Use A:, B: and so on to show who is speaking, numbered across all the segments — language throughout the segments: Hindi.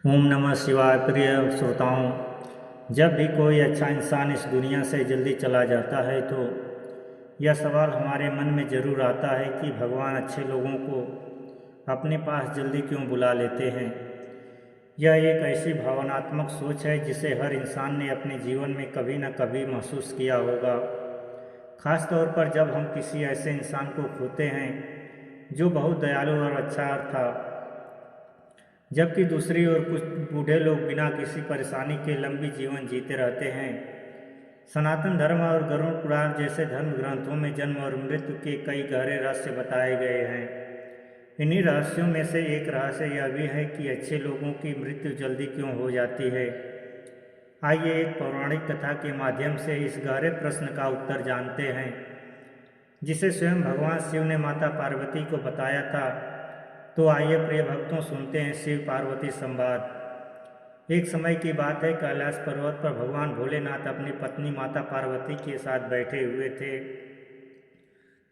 A: ओम नमः शिवाय। प्रिय श्रोताओं, जब भी कोई अच्छा इंसान इस दुनिया से जल्दी चला जाता है तो यह सवाल हमारे मन में ज़रूर आता है कि भगवान अच्छे लोगों को अपने पास जल्दी क्यों बुला लेते हैं। यह एक ऐसी भावनात्मक सोच है जिसे हर इंसान ने अपने जीवन में कभी न कभी महसूस किया होगा, खास तौर पर जब हम किसी ऐसे इंसान को खोते हैं जो बहुत दयालु और अच्छा था, जबकि दूसरी ओर कुछ बूढ़े लोग बिना किसी परेशानी के लंबी जीवन जीते रहते हैं। सनातन धर्म और गरुड़ पुराण जैसे धर्म ग्रंथों में जन्म और मृत्यु के कई गहरे रहस्य बताए गए हैं। इन्हीं रहस्यों में से एक रहस्य यह भी है कि अच्छे लोगों की मृत्यु जल्दी क्यों हो जाती है। आइए एक पौराणिक कथा के माध्यम से इस गहरे प्रश्न का उत्तर जानते हैं, जिसे स्वयं भगवान शिव ने माता पार्वती को बताया था। तो आइए प्रिय भक्तों, सुनते हैं शिव पार्वती संवाद। एक समय की बात है, कैलाश पर्वत पर भगवान भोलेनाथ अपनी पत्नी माता पार्वती के साथ बैठे हुए थे।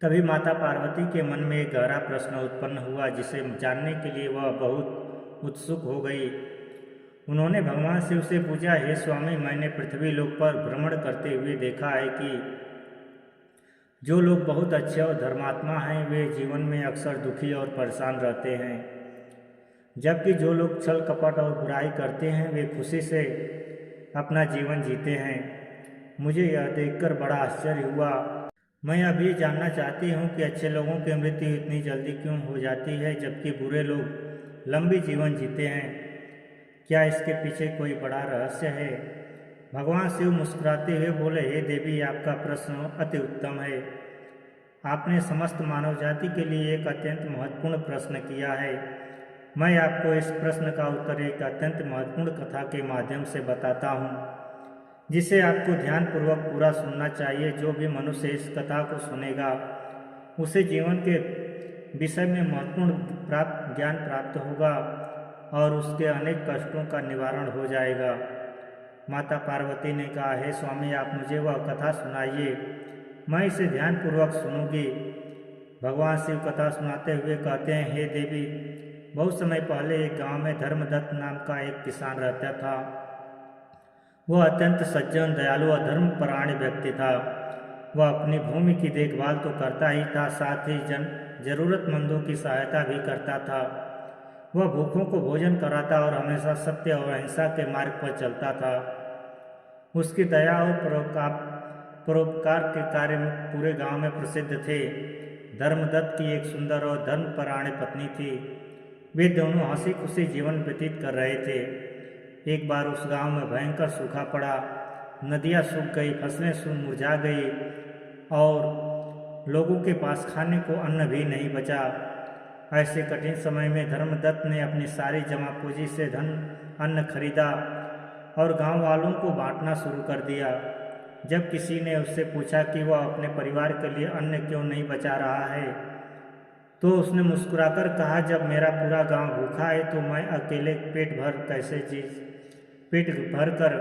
A: तभी माता पार्वती के मन में एक गहरा प्रश्न उत्पन्न हुआ, जिसे जानने के लिए वह बहुत उत्सुक हो गई। उन्होंने भगवान शिव से पूछा, हे स्वामी, मैंने पृथ्वी लोक पर भ्रमण करते हुए देखा है कि जो लोग बहुत अच्छे और धर्मात्मा हैं वे जीवन में अक्सर दुखी और परेशान रहते हैं, जबकि जो लोग छल कपट और बुराई करते हैं वे खुशी से अपना जीवन जीते हैं। मुझे यह देखकर बड़ा आश्चर्य हुआ। मैं अब ये जानना चाहती हूँ कि अच्छे लोगों की मृत्यु इतनी जल्दी क्यों हो जाती है जबकि बुरे लोग लंबी जीवन जीते हैं। क्या इसके पीछे कोई बड़ा रहस्य है? भगवान शिव मुस्कुराते हुए बोले, हे देवी, आपका प्रश्न अति उत्तम है। आपने समस्त मानव जाति के लिए एक अत्यंत महत्वपूर्ण प्रश्न किया है। मैं आपको इस प्रश्न का उत्तर एक अत्यंत महत्वपूर्ण कथा के माध्यम से बताता हूँ, जिसे आपको ध्यानपूर्वक पूरा सुनना चाहिए। जो भी मनुष्य इस कथा को सुनेगा उसे जीवन के विषय में महत्वपूर्ण ज्ञान प्राप्त होगा और उसके अनेक कष्टों का निवारण हो जाएगा। माता पार्वती ने कहा, हे स्वामी, आप मुझे वह कथा सुनाइए, मैं इसे ध्यानपूर्वक सुनूंगी। भगवान शिव कथा सुनाते हुए कहते हैं, हे देवी, बहुत समय पहले एक गांव में धर्मदत्त नाम का एक किसान रहता था। वह अत्यंत सज्जन, दयालु और धर्मपरायण व्यक्ति था। वह अपनी भूमि की देखभाल तो करता ही था, साथ ही जरूरतमंदों की सहायता भी करता था। वह भूखों को भोजन कराता और हमेशा सत्य और अहिंसा के मार्ग पर चलता था। उसकी दया और परोपकार के कार्य पूरे गांव में प्रसिद्ध थे। धर्मदत्त की एक सुंदर और धर्मपरायण पत्नी थी। वे दोनों हंसी खुशी जीवन व्यतीत कर रहे थे। एक बार उस गांव में भयंकर सूखा पड़ा। नदियां सूख गई, फसलें मुरझा गई और लोगों के पास खाने को अन्न भी नहीं बचा। ऐसे कठिन समय में धर्मदत्त ने अपनी सारी जमा पूंजी से अन्न खरीदा और गांव वालों को बांटना शुरू कर दिया। जब किसी ने उससे पूछा कि वह अपने परिवार के लिए अन्न क्यों नहीं बचा रहा है, तो उसने मुस्कुराकर कहा, जब मेरा पूरा गांव भूखा है तो मैं अकेले पेट भर कर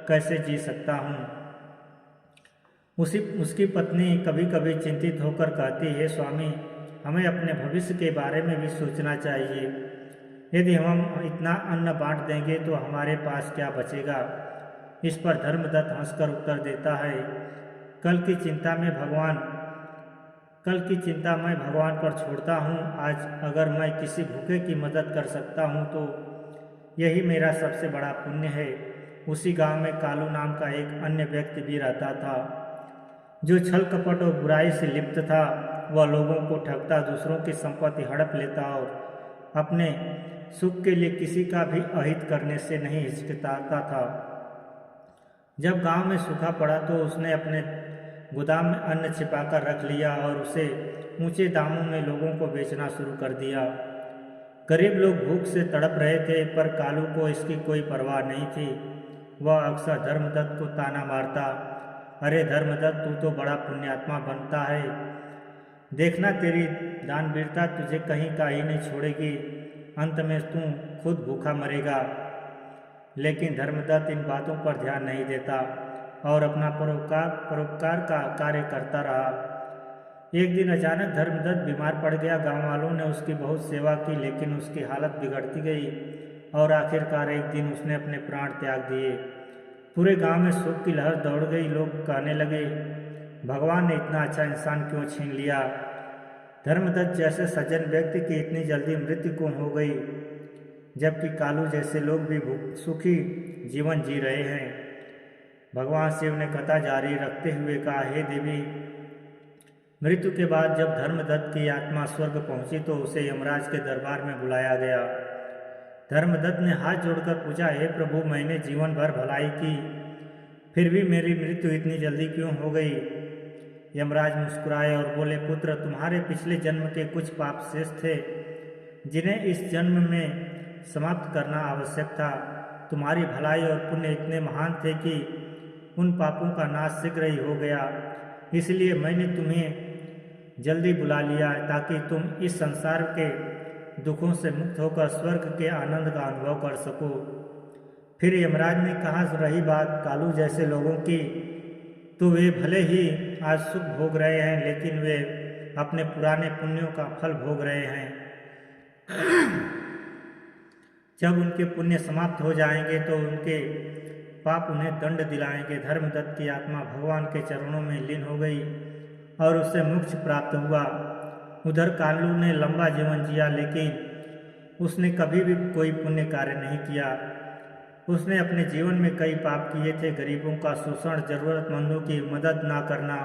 A: कैसे जी सकता हूँ। उसकी पत्नी कभी कभी चिंतित होकर कहती, हे स्वामी, हमें अपने भविष्य के बारे में भी सोचना चाहिए। यदि हम इतना अन्न बांट देंगे तो हमारे पास क्या बचेगा। इस पर धर्मदत्त हंसकर उत्तर देता है, कल की चिंता मैं भगवान पर छोड़ता हूँ। आज अगर मैं किसी भूखे की मदद कर सकता हूँ तो यही मेरा सबसे बड़ा पुण्य है। उसी गांव में कालू नाम का एक अन्य व्यक्ति भी रहता था, जो छल कपट और बुराई से लिप्त था। वह लोगों को ठगता, दूसरों की संपत्ति हड़प लेता और अपने सुख के लिए किसी का भी अहित करने से नहीं हिचकिचाता था। जब गांव में सूखा पड़ा तो उसने अपने गोदाम में अन्न छिपाकर रख लिया और उसे ऊंचे दामों में लोगों को बेचना शुरू कर दिया। गरीब लोग भूख से तड़प रहे थे, पर कालू को इसकी कोई परवाह नहीं थी। वह अक्सर धर्मदत्त को ताना मारता, अरे धर्मदत्त, तू तो बड़ा पुण्यात्मा बनता है, देखना तेरी दानवीरता तुझे कहीं का ही नहीं छोड़ेगी, अंत में तू खुद भूखा मरेगा। लेकिन धर्मदत्त इन बातों पर ध्यान नहीं देता और अपना परोपकार का कार्य करता रहा। एक दिन अचानक धर्मदत्त बीमार पड़ गया। गांव वालों ने उसकी बहुत सेवा की, लेकिन उसकी हालत बिगड़ती गई। और आखिरकार एक दिन उसने अपने प्राण त्याग दिए। पूरे गांव में शोक की लहर दौड़ गई। लोग कहने लगे, भगवान ने इतना अच्छा इंसान क्यों छीन लिया। धर्मदत्त जैसे सज्जन व्यक्ति की इतनी जल्दी मृत्यु क्यों हो गई, जबकि कालू जैसे लोग भी सुखी जीवन जी रहे हैं। भगवान शिव ने कथा जारी रखते हुए कहा, हे देवी, मृत्यु के बाद जब धर्मदत्त की आत्मा स्वर्ग पहुंची तो उसे यमराज के दरबार में बुलाया गया। धर्मदत्त ने हाथ जोड़कर पूछा, हे प्रभु, मैंने जीवन भर भलाई की, फिर भी मेरी मृत्यु इतनी जल्दी क्यों हो गई। यमराज मुस्कुराए और बोले, पुत्र, तुम्हारे पिछले जन्म के कुछ पाप शेष थे जिन्हें इस जन्म में समाप्त करना आवश्यक था। तुम्हारी भलाई और पुण्य इतने महान थे कि उन पापों का नाश शीघ्र ही हो गया। इसलिए मैंने तुम्हें जल्दी बुला लिया ताकि तुम इस संसार के दुखों से मुक्त होकर स्वर्ग के आनंद का अनुभव कर सको। फिर यमराज ने कहा, रही बात कालू जैसे लोगों की, तो वे भले ही आज सुख भोग रहे हैं, लेकिन वे अपने पुराने पुण्यों का फल भोग रहे हैं। जब उनके पुण्य समाप्त हो जाएंगे तो उनके पाप उन्हें दंड दिलाएंगे। धर्मदत्त की आत्मा भगवान के चरणों में लीन हो गई और उसे मोक्ष प्राप्त हुआ। उधर कालू ने लंबा जीवन जिया, लेकिन उसने कभी भी कोई पुण्य कार्य नहीं किया। उसने अपने जीवन में कई पाप किए थे, गरीबों का शोषण, जरूरतमंदों की मदद ना करना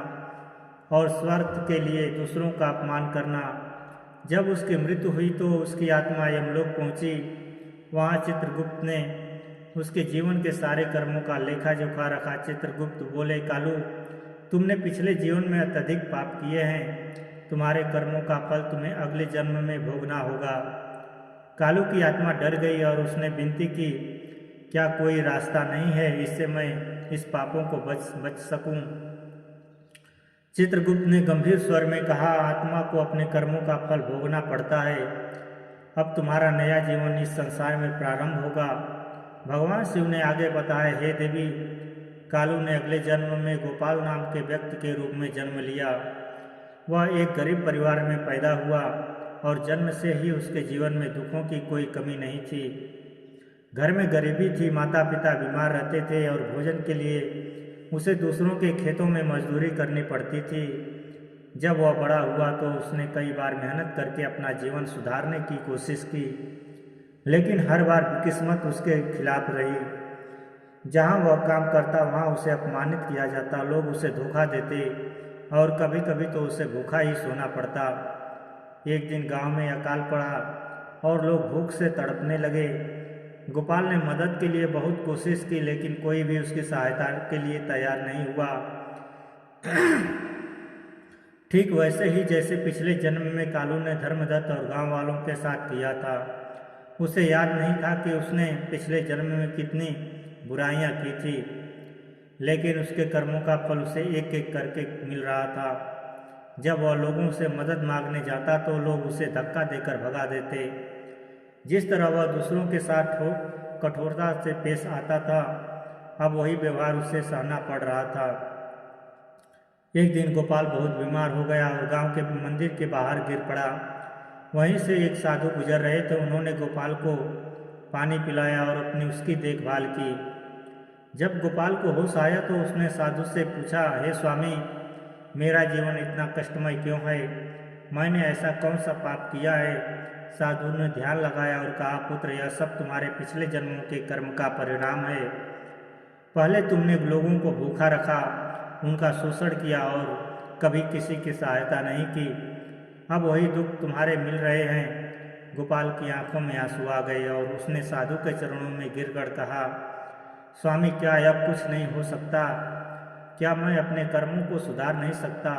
A: और स्वार्थ के लिए दूसरों का अपमान करना। जब उसकी मृत्यु हुई तो उसकी आत्मा यमलोक पहुंची। वहाँ चित्रगुप्त ने उसके जीवन के सारे कर्मों का लेखा जोखा रखा। चित्रगुप्त बोले, कालू, तुमने पिछले जीवन में अत्यधिक पाप किए हैं, तुम्हारे कर्मों का फल तुम्हें अगले जन्म में भोगना होगा। कालू की आत्मा डर गई और उसने विनती की, क्या कोई रास्ता नहीं है, इससे मैं इस पापों को बच सकूं। चित्रगुप्त ने गंभीर स्वर में कहा, आत्मा को अपने कर्मों का फल भोगना पड़ता है। अब तुम्हारा नया जीवन इस संसार में प्रारंभ होगा। भगवान शिव ने आगे बताया, हे देवी, कालू ने अगले जन्म में गोपाल नाम के व्यक्ति के रूप में जन्म लिया। वह एक गरीब परिवार में पैदा हुआ और जन्म से ही उसके जीवन में दुखों की कोई कमी नहीं थी। घर में गरीबी थी, माता पिता बीमार रहते थे और भोजन के लिए उसे दूसरों के खेतों में मजदूरी करनी पड़ती थी। जब वह बड़ा हुआ तो उसने कई बार मेहनत करके अपना जीवन सुधारने की कोशिश की, लेकिन हर बार किस्मत उसके खिलाफ रही। जहाँ वह काम करता वहाँ उसे अपमानित किया जाता, लोग उसे धोखा देते और कभी कभी तो उसे भूखा ही सोना पड़ता। एक दिन गांव में अकाल पड़ा और लोग भूख से तड़पने लगे। गोपाल ने मदद के लिए बहुत कोशिश की, लेकिन कोई भी उसकी सहायता के लिए तैयार नहीं हुआ। ठीक वैसे ही जैसे पिछले जन्म में कालू ने धर्मदत्त और गांव वालों के साथ किया था। उसे याद नहीं था कि उसने पिछले जन्म में कितनी बुराइयां की थी, लेकिन उसके कर्मों का फल उसे एक एक करके मिल रहा था। जब वह लोगों से मदद मांगने जाता तो लोग उसे धक्का देकर भगा देते। जिस तरह वह दूसरों के साथ कठोरता से पेश आता था, अब वही व्यवहार उसे सहना पड़ रहा था। एक दिन गोपाल बहुत बीमार हो गया और गांव के मंदिर के बाहर गिर पड़ा। वहीं से एक साधु गुजर रहे थे। उन्होंने गोपाल को पानी पिलाया और अपनी उसकी देखभाल की। जब गोपाल को होश आया तो उसने साधु से पूछा, हे स्वामी, मेरा जीवन इतना कष्टमय क्यों है? मैंने ऐसा कौन सा पाप किया है? साधु ने ध्यान लगाया और कहा, पुत्र, यह सब तुम्हारे पिछले जन्मों के कर्म का परिणाम है। पहले तुमने लोगों को भूखा रखा, उनका शोषण किया और कभी किसी की सहायता नहीं की। अब वही दुख तुम्हारे मिल रहे हैं। गोपाल की आंखों में आंसू आ गए और उसने साधु के चरणों में गिरकर कहा, स्वामी, क्या अब कुछ नहीं हो सकता? क्या मैं अपने कर्मों को सुधार नहीं सकता?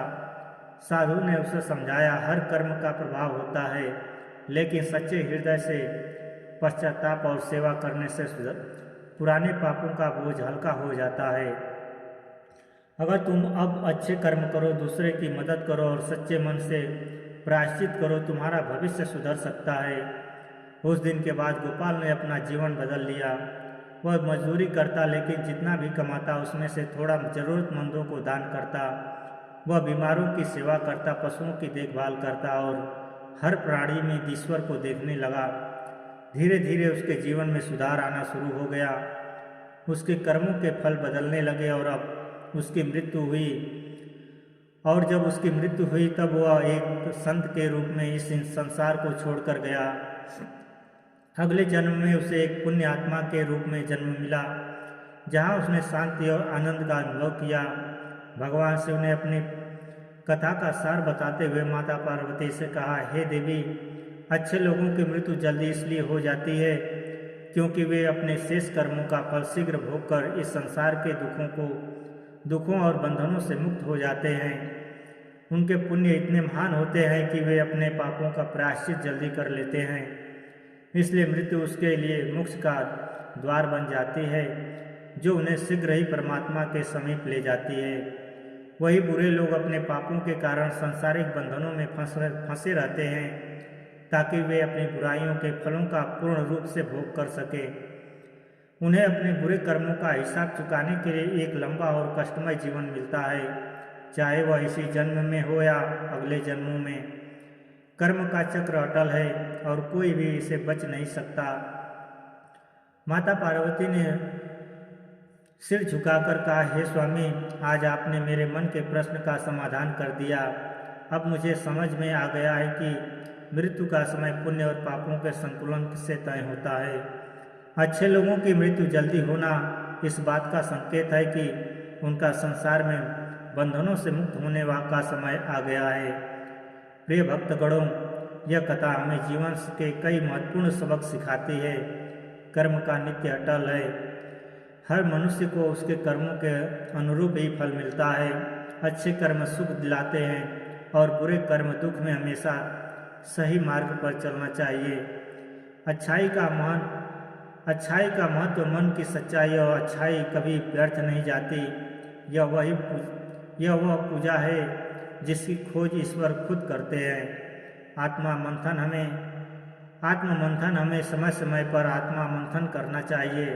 A: साधु ने उसे समझाया, हर कर्म का प्रभाव होता है, लेकिन सच्चे हृदय से पश्चाताप और सेवा करने से पुराने पापों का बोझ हल्का हो जाता है। अगर तुम अब अच्छे कर्म करो, दूसरे की मदद करो और सच्चे मन से प्रायश्चित करो, तुम्हारा भविष्य सुधर सकता है। उस दिन के बाद गोपाल ने अपना जीवन बदल लिया। वह मजदूरी करता, लेकिन जितना भी कमाता उसमें से थोड़ा जरूरतमंदों को दान करता। वह बीमारों की सेवा करता, पशुओं की देखभाल करता और हर प्राणी में ईश्वर को देखने लगा। धीरे धीरे उसके जीवन में सुधार आना शुरू हो गया। उसके कर्मों के फल बदलने लगे और अब उसकी मृत्यु हुई। और जब उसकी मृत्यु हुई तब वह एक संत के रूप में इस संसार को छोड़कर गया। अगले जन्म में उसे एक पुण्य आत्मा के रूप में जन्म मिला, जहाँ उसने शांति और आनंद का अनुभव किया। भगवान शिव ने अपनी कथा का सार बताते हुए माता पार्वती से कहा, हे देवी, अच्छे लोगों की मृत्यु जल्दी इसलिए हो जाती है क्योंकि वे अपने शेष कर्मों का फल शीघ्र भोग कर इस संसार के दुखों और बंधनों से मुक्त हो जाते हैं। उनके पुण्य इतने महान होते हैं कि वे अपने पापों का प्रायश्चित जल्दी कर लेते हैं, इसलिए मृत्यु उसके लिए मोक्ष का द्वार बन जाती है, जो उन्हें शीघ्र ही परमात्मा के समीप ले जाती है। वही बुरे लोग अपने पापों के कारण सांसारिक बंधनों में फंसे रहते हैं ताकि वे अपनी बुराइयों के फलों का पूर्ण रूप से भोग कर सके। उन्हें अपने बुरे कर्मों का हिसाब चुकाने के लिए एक लंबा और कष्टमय जीवन मिलता है, चाहे वह इसी जन्म में हो या अगले जन्मों में। कर्म का चक्र अटल है और कोई भी इसे बच नहीं सकता। माता पार्वती ने सिर झुकाकर कहा, हे स्वामी, आज आपने मेरे मन के प्रश्न का समाधान कर दिया। अब मुझे समझ में आ गया है कि मृत्यु का समय पुण्य और पापों के संतुलन से तय होता है। अच्छे लोगों की मृत्यु जल्दी होना इस बात का संकेत है कि उनका संसार में बंधनों से मुक्त होने का समय आ गया है। प्रिय भक्तगणों, यह कथा हमें जीवन के कई महत्वपूर्ण सबक सिखाती है। कर्म का नित्य अटल है। हर मनुष्य को उसके कर्मों के अनुरूप ही फल मिलता है। अच्छे कर्म सुख दिलाते हैं और बुरे कर्म दुख में हमेशा सही मार्ग पर चलना चाहिए। अच्छाई का महत्व, मन की सच्चाई और अच्छाई कभी व्यर्थ नहीं जाती। यह वह पूजा है जिसकी खोज ईश्वर खुद करते हैं। आत्ममंथन हमें समय समय पर आत्मा मंथन करना चाहिए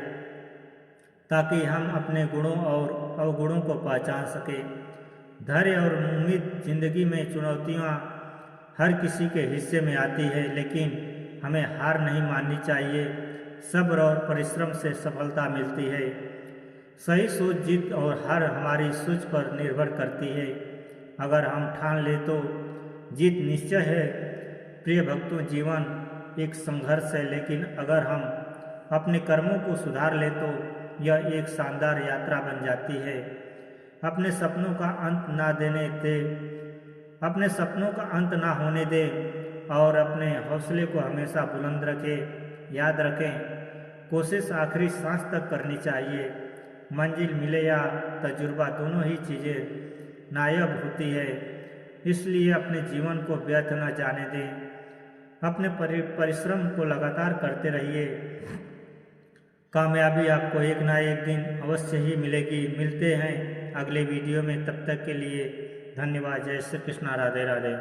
A: ताकि हम अपने गुणों और अवगुणों को पहचान सकें। धैर्य और उम्मीद जिंदगी में चुनौतियाँ हर किसी के हिस्से में आती है, लेकिन हमें हार नहीं माननी चाहिए। सब्र और परिश्रम से सफलता मिलती है। सही सोच, जीत और हार हमारी सोच पर निर्भर करती है। अगर हम ठान ले तो जीत निश्चय है। प्रिय भक्तों, जीवन एक संघर्ष है, लेकिन अगर हम अपने कर्मों को सुधार ले तो यह एक शानदार यात्रा बन जाती है। अपने सपनों का अंत ना होने दें और अपने हौसले को हमेशा बुलंद रखें। याद रखें, कोशिश आखिरी सांस तक करनी चाहिए। मंजिल मिले या तजुर्बा, दोनों ही चीज़ें नायाब होती है। इसलिए अपने जीवन को व्यर्थ न जाने दें। अपने परिश्रम को लगातार करते रहिए। कामयाबी आपको एक ना एक दिन अवश्य ही मिलेगी। मिलते हैं अगले वीडियो में, तब तक के लिए धन्यवाद। जय श्री कृष्णा, राधे राधे।